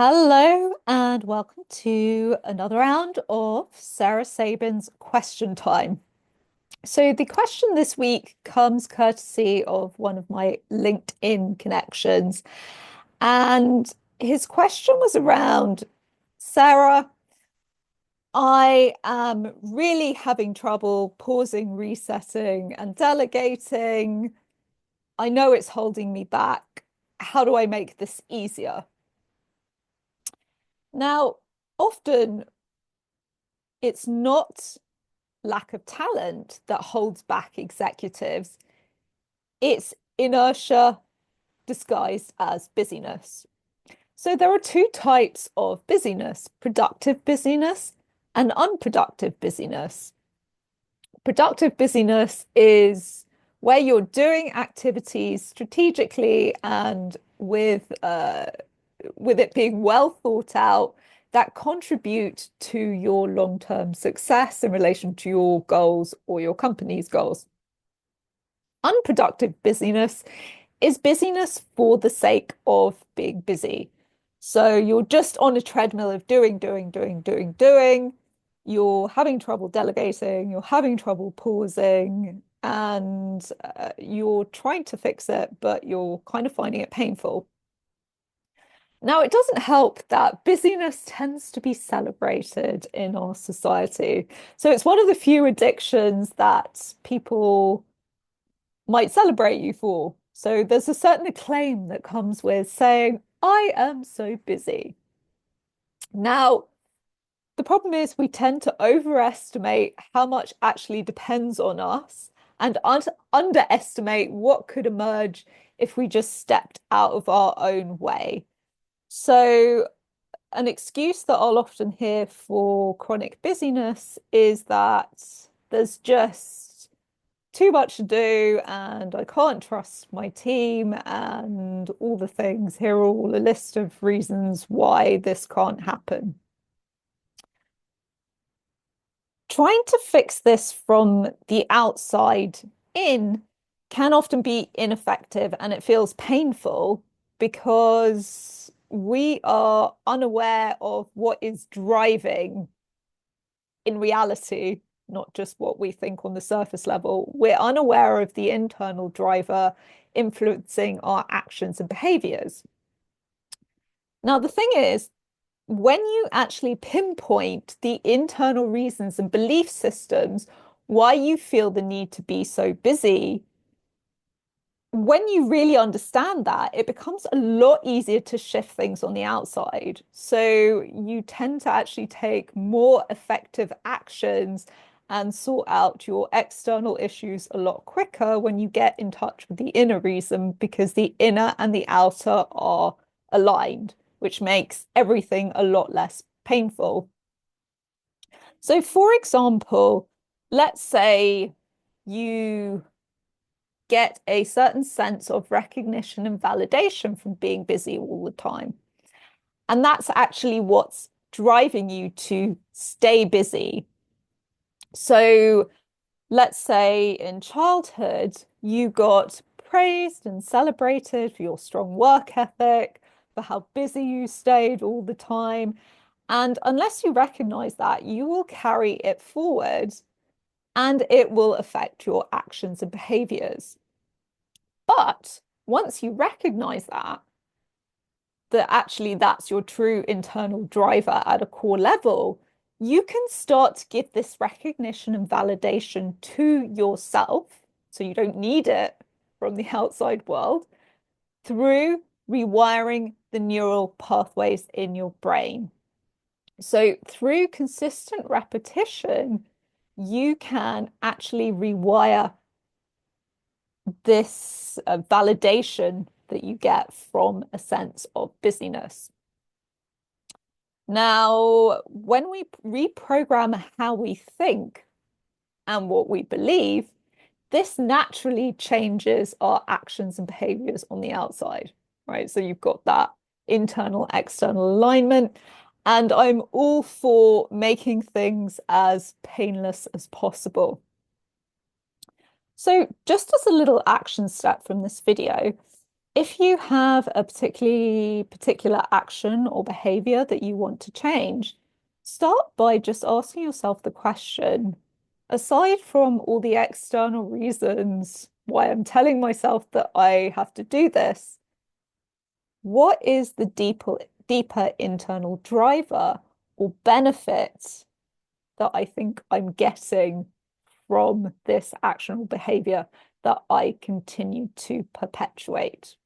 Hello and welcome to another round of Sarah Sabin's question time. So the question this week comes courtesy of one of my LinkedIn connections. And his question was around, Sarah, I am really having trouble pausing, resetting, and delegating. I know it's holding me back. How do I make this easier? Now, often it's not lack of talent that holds back executives. It's inertia disguised as busyness. So there are two types of busyness: productive busyness and unproductive busyness. Productive busyness is where you're doing activities strategically and with it being well thought out that contribute to your long-term success in relation to your goals or your company's goals. Unproductive busyness is busyness for the sake of being busy. So you're just on a treadmill of doing, doing, doing, doing, doing. You're having trouble delegating, you're having trouble pausing, and you're trying to fix it, but you're kind of finding it painful. Now, it doesn't help that busyness tends to be celebrated in our society. So it's one of the few addictions that people might celebrate you for. So there's a certain acclaim that comes with saying, I am so busy. Now, the problem is we tend to overestimate how much actually depends on us and underestimate what could emerge if we just stepped out of our own way. So, an excuse that I'll often hear for chronic busyness is that there's just too much to do and I can't trust my team and all the things. Here are all a list of reasons why this can't happen. Trying to fix this from the outside in can often be ineffective and it feels painful because we are unaware of what is driving in reality, not just what we think on the surface level. We're unaware of the internal driver influencing our actions and behaviors. Now, the thing is, when you actually pinpoint the internal reasons and belief systems why you feel the need to be so busy, when you really understand that, it becomes a lot easier to shift things on the outside. So you tend to actually take more effective actions and sort out your external issues a lot quicker when you get in touch with the inner reason, because the inner and the outer are aligned, which makes everything a lot less painful. So, for example, let's say you get a certain sense of recognition and validation from being busy all the time. And that's actually what's driving you to stay busy. So let's say in childhood, you got praised and celebrated for your strong work ethic, for how busy you stayed all the time. And unless you recognize that, you will carry it forward and it will affect your actions and behaviors. But once you recognize that actually that's your true internal driver at a core level, you can start to give this recognition and validation to yourself. So you don't need it from the outside world through rewiring the neural pathways in your brain. So through consistent repetition, you can actually rewire this validation that you get from a sense of busyness. Now, when we reprogram how we think and what we believe, this naturally changes our actions and behaviors on the outside, right? So you've got that internal, external alignment. And I'm all for making things as painless as possible. So just as a little action step from this video, If you have a particular action or behavior that you want to change, start by just asking yourself the question, aside from all the external reasons why I'm telling myself that I have to do this, what is the deeper internal driver or benefit that I think I'm getting from this action or behavior that I continue to perpetuate?